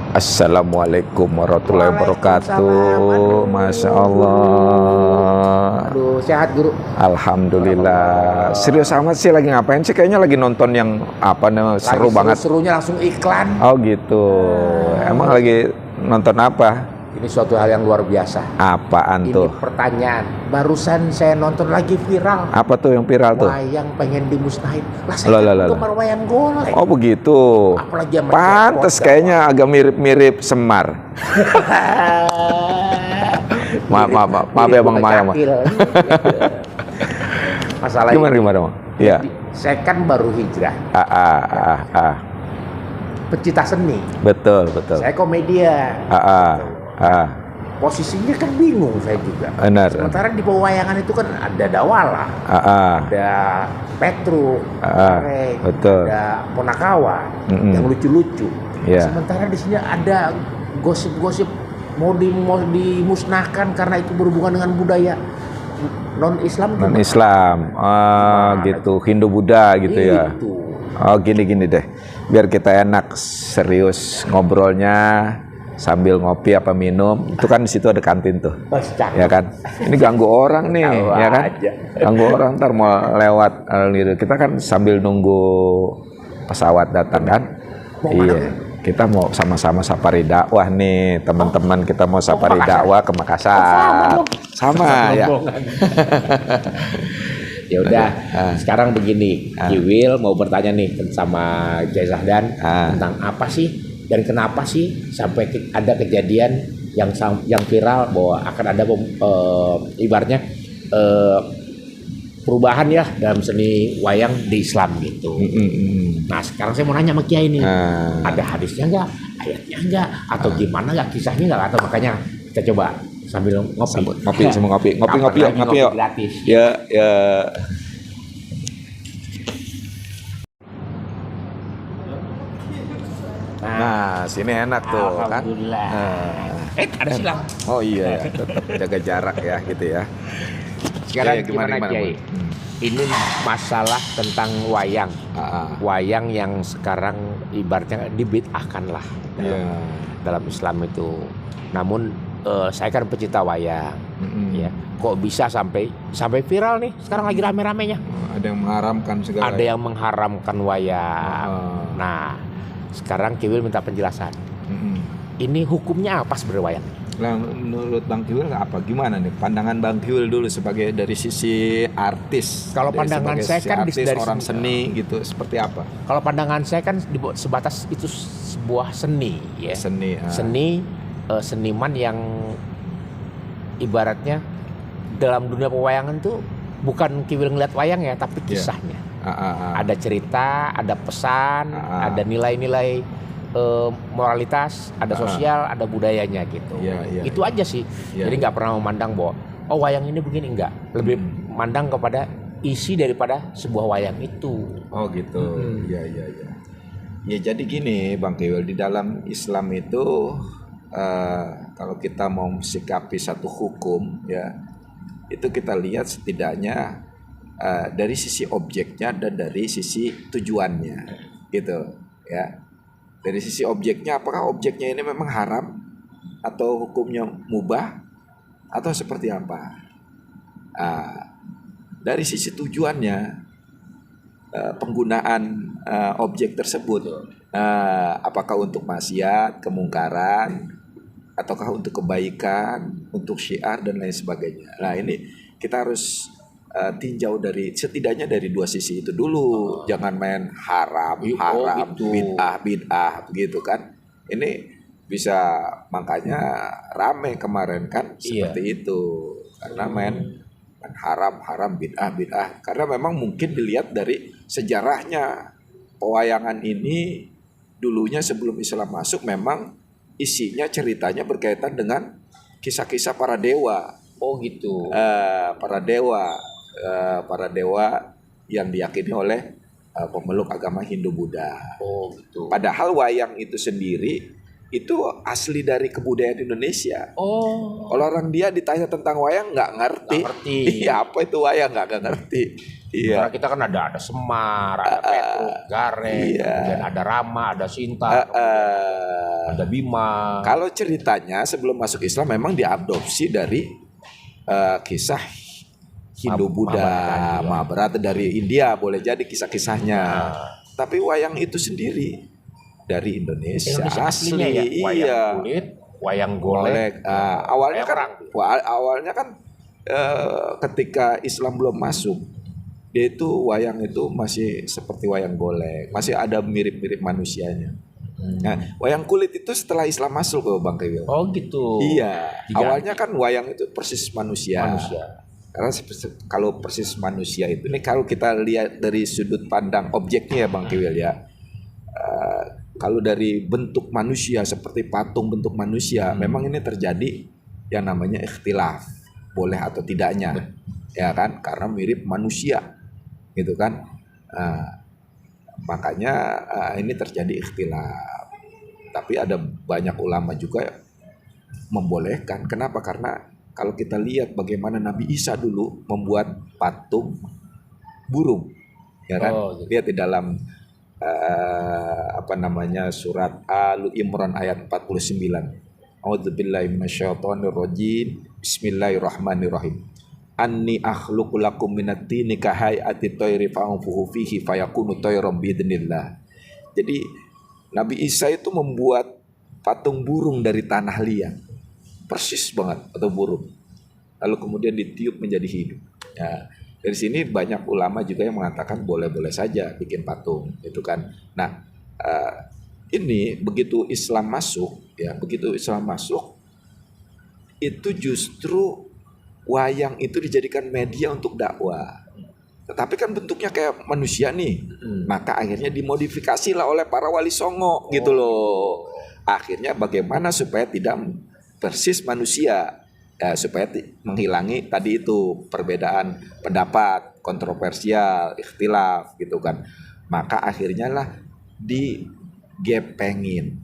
Assalamualaikum warahmatullahi wabarakatuh. Masya Allah. Aduh, sehat guru. Alhamdulillah. Serius amat sih, lagi ngapain sih? Kayaknya lagi nonton yang apa nih, seru banget. Serunya langsung iklan. Oh gitu. Emang lagi nonton apa? Ini suatu hal yang luar biasa. Apaan Ini tuh? pertanyaan. Barusan saya nonton lagi viral. Apa tuh yang viral tuh? Wayang pengen dimusnahin. Lah saya kan penggemar wayang golek. Oh begitu. Apalagi sama pantes kayaknya agak mirip-mirip Semar. maaf ya Bang Maya. Masalah gimana Bang? Iya. Saya kan baru hijrah. Pecinta seni. Betul. Saya komedian. Posisinya kan bingung saya juga. Benar. Sementara di wayangan itu kan ada Dawala, ada Petru, betul. ada Ponakawa yang lucu-lucu. Yeah. Sementara di sini ada gosip-gosip mau dimusnahkan karena itu berhubungan dengan budaya non-Islam. Gitu. Hindu Buddha gitu ya. Oh gini deh. Biar kita enak serius ngobrolnya sambil ngopi apa minum. Itu kan di situ ada kantin tuh. Ya kan? Ini ganggu orang nih, ya kan? Ganggu orang ntar mau lewat gitu. Kita kan sambil nunggu pesawat datang kan? Iya. Kita mau sama-sama safari dakwah nih, teman-teman kita mau safari dakwah ke Makassar. Sama ya. Ya udah, sekarang begini, Kiwil mau bertanya nih sama Jai Zahdan tentang apa sih dan kenapa sih sampai ada kejadian yang viral bahwa akan ada ibaratnya perubahan ya dalam seni wayang di Islam gitu. Nah sekarang saya mau nanya sama Kiai nih, ada hadisnya nggak, ayatnya nggak, atau gimana nggak, kisahnya nggak, atau makanya kita coba sambil ngopi yuk. Gratis. Ya. Nah, sini enak tuh kan. Ada silang. Oh iya, tetap jaga jarak ya gitu ya. Sekarang gimana Kiai? Ini masalah tentang wayang. Wayang yang sekarang ibaratnya dibid'ahkan lah dalam Islam itu. Namun saya kan pecinta wayang, ya. Kok bisa sampai viral nih? Sekarang lagi rame-ramenya. Ada yang mengharamkan segala. Ada yang mengharamkan wayang. Nah, sekarang Kiwil minta penjelasan. Ini hukumnya apa sebenarnya wayang? Nah, menurut Bang Kiwil apa? Gimana nih? Pandangan Bang Kiwil dulu sebagai dari sisi artis. Kalau pandangan saya kan artis, dari orang seni gitu, seperti apa? Kalau pandangan saya kan sebatas itu sebuah seni, ya. Seniman yang ibaratnya dalam dunia pewayangan tuh bukan Kiwil ngeliat wayang ya, tapi kisahnya. Ada cerita, ada pesan, ada nilai-nilai moralitas, ada sosial, ada budayanya gitu. Itu aja sih. Jadi nggak pernah memandang bahwa wayang ini begini, enggak. Lebih mandang kepada isi daripada sebuah wayang itu. Oh gitu. Iya. Ya jadi gini Bang Kiwil, di dalam Islam itu kalau kita mau sikapi satu hukum ya, itu kita lihat setidaknya dari sisi objeknya dan dari sisi tujuannya gitu ya. Dari sisi objeknya, apakah objeknya ini memang haram atau hukumnya mubah atau seperti apa? Dari sisi tujuannya, penggunaan objek tersebut, apakah untuk maksiat, kemungkaran, ataukah untuk kebaikan, untuk syiar dan lain sebagainya. Nah ini kita harus tinjau setidaknya dari dua sisi itu dulu. Jangan main haram, gitu. bid'ah begitu kan. Ini bisa, makanya rame kemarin kan seperti itu. Karena main haram, bid'ah. Karena memang mungkin dilihat dari sejarahnya. Pewayangan ini dulunya sebelum Islam masuk memang isinya, ceritanya berkaitan dengan kisah-kisah para dewa. Oh gitu. Para dewa yang diyakini oleh pemeluk agama Hindu Buddha. Oh gitu. Padahal wayang itu sendiri itu asli dari kebudayaan Indonesia. Kalau orang dia ditanya tentang wayang nggak ngerti. Iya, apa itu wayang nggak ngerti. Karena kita kan ada Semar, ada Petruk, Gareng, kemudian ada Rama, ada Sinta. ada Bima. Kalau ceritanya sebelum masuk Islam memang diadopsi dari kisah Hindu Buddha, Mahabharata dari India, boleh jadi kisah-kisahnya. Tapi wayang itu sendiri dari Indonesia asli. Ya? Wayang kulit, wayang golek. Awalnya kan ketika Islam belum masuk, dia itu wayang itu masih seperti wayang golek, masih ada mirip-mirip manusianya. Nah, wayang kulit itu setelah Islam masuk ke Bang Kewil. Oh gitu. Iya. Awalnya kan wayang itu persis manusia. Karena kalau persis manusia itu, ini kalau kita lihat dari sudut pandang objeknya ya Bang Kewil ya. Kalau dari bentuk manusia seperti patung bentuk manusia, memang ini terjadi yang namanya ikhtilaf, boleh atau tidaknya, ya kan? Karena mirip manusia, gitu kan? Makanya ini terjadi ikhtilaf. Tapi ada banyak ulama juga membolehkan. Kenapa? Karena kalau kita lihat bagaimana Nabi Isa dulu membuat patung burung, ya kan? Gitu. Lihat di dalam surat Al-Imran ayat 49. A'udzubillahi minasyaitonirrajim. Bismillahirrahmanirrahim. Anni akhluqu lakum minat tini kahayati tayri fa'anfuhu fihi fayakunu tayran biidznillah. Jadi Nabi Isa itu membuat patung burung dari tanah liat. Persis banget patung burung. Lalu kemudian ditiup menjadi hidup. Ya, dari sini banyak ulama juga yang mengatakan boleh-boleh saja bikin patung, itu kan. Nah, ini begitu Islam masuk, itu justru wayang itu dijadikan media untuk dakwah. Tetapi kan bentuknya kayak manusia nih. Maka akhirnya dimodifikasilah oleh para wali songo gitu loh. Akhirnya bagaimana supaya tidak persis manusia, supaya menghilangi tadi itu perbedaan pendapat, kontroversial, ikhtilaf gitu kan. Maka akhirnya lah digepengin,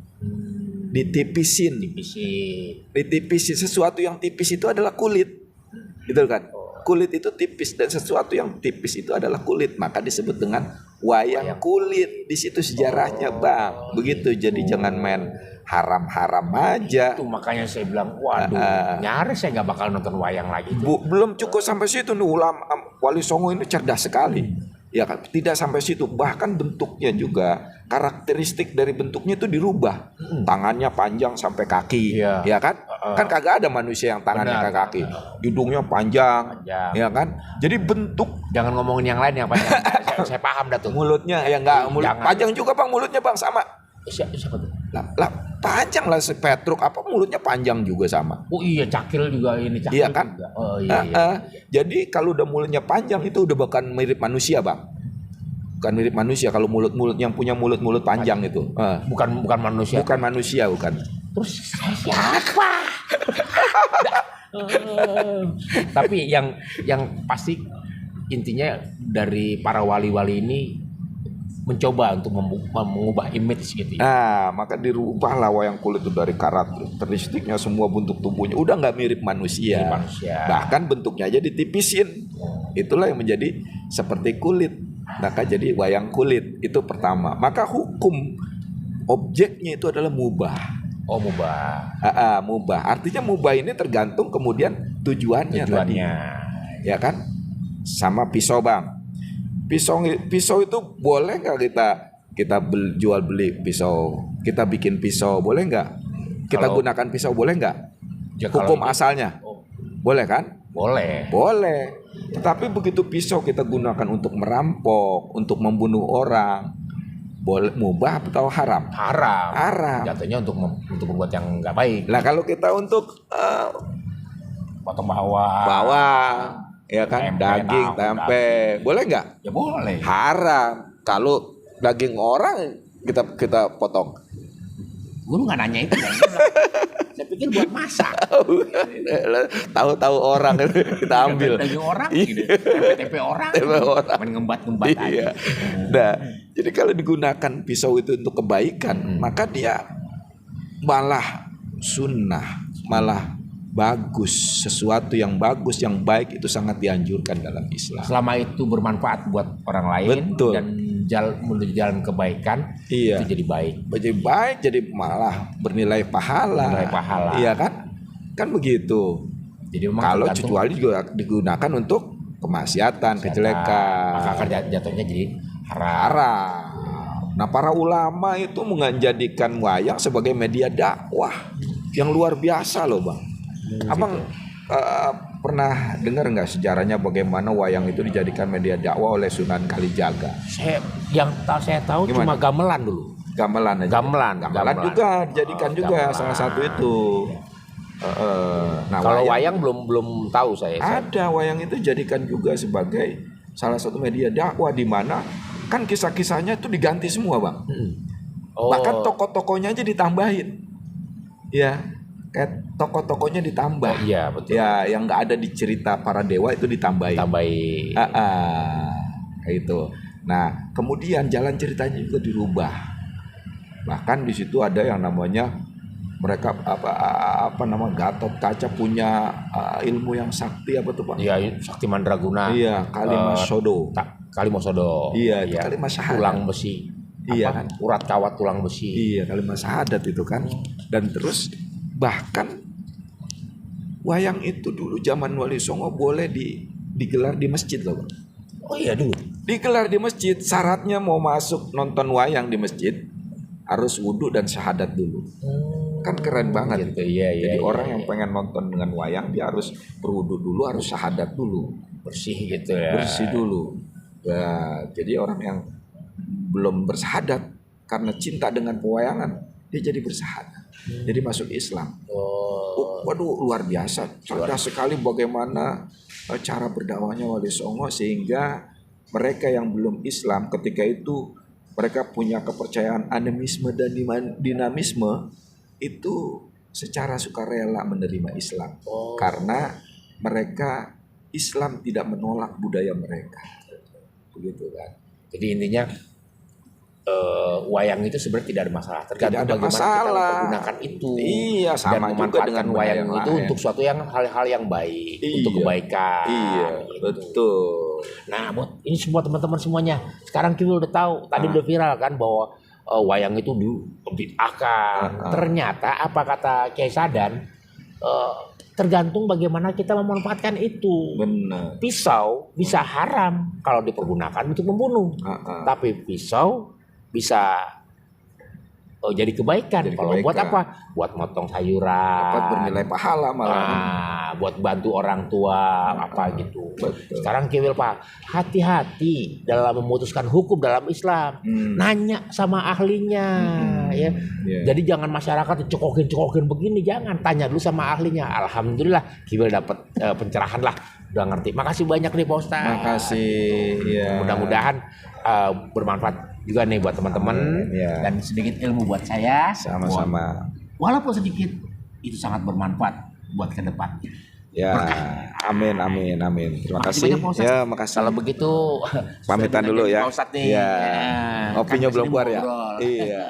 ditipisin. Sesuatu yang tipis itu adalah kulit, gitu kan. Kulit itu tipis dan sesuatu yang tipis itu adalah kulit, maka disebut dengan wayang kulit. Di situ sejarahnya Bang. Begitu. Jadi jangan main haram-haram aja. Itu makanya saya bilang, waduh, nyaris saya nggak bakal nonton wayang lagi. Belum cukup sampai situ nih, ulama Wali Songo ini cerdas sekali. Ya kan, tidak sampai situ, bahkan bentuknya juga, karakteristik dari bentuknya itu dirubah. Tangannya panjang sampai kaki, ya kan? Kan kagak ada manusia yang tangannya ke kaki. Hidungnya panjang, ya kan? Jadi bentuk, jangan ngomongin yang lain yang panjang. saya paham dah tuh. Mulutnya ya enggak, panjang juga Bang, mulutnya Bang sama. Siapa tuh? Lah panjang lah si Petruk, apa mulutnya panjang juga sama. Oh iya, cakil juga ini, cakil iya kan? Juga. Oh iya. Jadi kalau udah mulutnya panjang itu udah bukan mirip manusia Bang. Bukan mirip manusia kalau mulut yang punya mulut panjang itu. Bukan manusia. Bukan manusia, bukan. Terus siapa? Tapi yang pasti intinya dari para wali-wali ini mencoba untuk mengubah image gitu. Nah, maka dirubahlah wayang kulit itu dari karakteristiknya, semua bentuk tubuhnya udah nggak mirip manusia. Bahkan bentuknya aja ditipisin. Itulah yang menjadi seperti kulit. Maka jadi wayang kulit itu pertama. Maka hukum objeknya itu adalah mubah. Oh, mubah. Mubah. Artinya mubah ini tergantung kemudian tujuannya. Tadi. Ya kan? Sama pisau Bang. Pisau itu boleh nggak kita jual beli pisau, kita bikin pisau, boleh nggak? Kita gunakan pisau, boleh nggak? Ya, hukum asalnya boleh kan? Boleh. Tetapi begitu pisau kita gunakan untuk merampok, untuk membunuh orang, boleh mubah atau haram? Haram. Jatuhnya untuk membuat yang nggak baik. Nah kalau kita untuk potong bawang. Ya kan, daging, tempe, boleh nggak? Ya boleh. Haram. Kalau daging orang kita potong. Gue nggak nanya itu. Saya pikir buat masak. Tahu-tahu orang kita ambil. Daging orang, tempe orang. Mengembat-ngembat aja. Nah, jadi kalau digunakan pisau itu untuk kebaikan, maka dia malah sunnah, malah bagus, sesuatu yang bagus, yang baik itu sangat dianjurkan dalam Islam. Selama itu bermanfaat buat orang lain. Betul. Dan menuju jalan kebaikan, iya, itu jadi baik. Jadi baik, jadi malah bernilai pahala. Bernilai pahala. Iya kan? Kan begitu. Jadi kalau kecuali juga digunakan untuk kemaksiatan, kejelekan, maka akan jatuhnya jadi haram. Nah, para ulama itu menjadikan wayang sebagai media dakwah yang luar biasa loh, Bang. Abang pernah dengar nggak sejarahnya bagaimana wayang itu dijadikan media dakwah oleh Sunan Kalijaga? Saya tahu gimana? Cuma gamelan dulu. Gamelan aja. Gamelan juga dijadikan juga gamelan. Salah satu itu. Nah, kalau wayang belum tahu saya. Ada wayang itu jadikan juga sebagai salah satu media dakwah di mana kan kisah-kisahnya itu diganti semua, Bang. Bahkan tokoh-tokohnya aja ditambahin. Ya. Kayak tokoh-tokohnya ditambah. Iya, betul. Ya, yang nggak ada di cerita para dewa itu ditambahin. Kayak itu. Nah, kemudian jalan ceritanya juga dirubah. Bahkan di situ ada yang namanya mereka Gatot Kaca punya ilmu yang sakti apa tuh, Pak? Iya, sakti mandraguna. Iya, Kalimasodo. Kalimasodo. Iya, kalimat syahadat. Tulang besi. Iya kan? Urat kawat tulang besi. Iya, kalimat syahadat itu kan. Dan terus bahkan wayang itu dulu zaman Wali Songo boleh digelar di masjid loh, Bang. Oh iya dulu. Digelar di masjid, syaratnya mau masuk nonton wayang di masjid harus wudhu dan syahadat dulu. Kan keren banget. Gitu, iya, jadi orang iya. yang pengen nonton dengan wayang dia harus berwudhu dulu, harus syahadat dulu. Bersih gitu ya. Bersih dulu. Ya, jadi orang yang belum bersyahadat karena cinta dengan pewayangan, dia jadi bersyahadat. Jadi masuk Islam. Waduh, luar biasa. Cerdas sekali bagaimana cara berdakwahnya Wali Songo sehingga mereka yang belum Islam ketika itu mereka punya kepercayaan animisme dan dinamisme itu secara sukarela menerima Islam. Karena mereka Islam tidak menolak budaya mereka. Begitu kan. Jadi intinya wayang itu sebenarnya tidak ada masalah, tergantung tidak ada bagaimana masalah. kita mempergunakan itu. Iya, sama dan juga dengan wayang itu lain. untuk suatu hal-hal yang baik, untuk kebaikan. Iya, gitu. Betul. Nah, buat ini semua teman-teman semuanya, sekarang kita udah tahu, tadi udah viral kan bahwa wayang itu dibid'ahkan. Ternyata apa kata Kiai Sadan, tergantung bagaimana kita memanfaatkan itu. Benar. Pisau bisa haram kalau dipergunakan untuk membunuh, tapi pisau bisa jadi kebaikan. Kalau buat apa? Buat motong sayuran. Dapat bernilai pahala malah. Buat bantu orang tua apa gitu. Betul. Sekarang Kiwil Pak, hati-hati dalam memutuskan hukum dalam Islam. Nanya sama ahlinya, ya. Jadi jangan masyarakat cekokin begini, jangan. Tanya dulu sama ahlinya. Alhamdulillah Kiwil dapat pencerahan lah. Udah ngerti. Makasih banyak nih Pak Ustaz. Makasih. Ya. Mudah-mudahan bermanfaat juga nih buat teman-teman dan sedikit ilmu buat saya. Sama-sama. Walaupun sedikit itu sangat bermanfaat buat ke depannya. Ya, amin. Terima kasih. Ya, makasih. Kalau begitu pamitan dulu ya. Pak Ustadz nih. Ya. Kopinya belum keluar ya. Iya.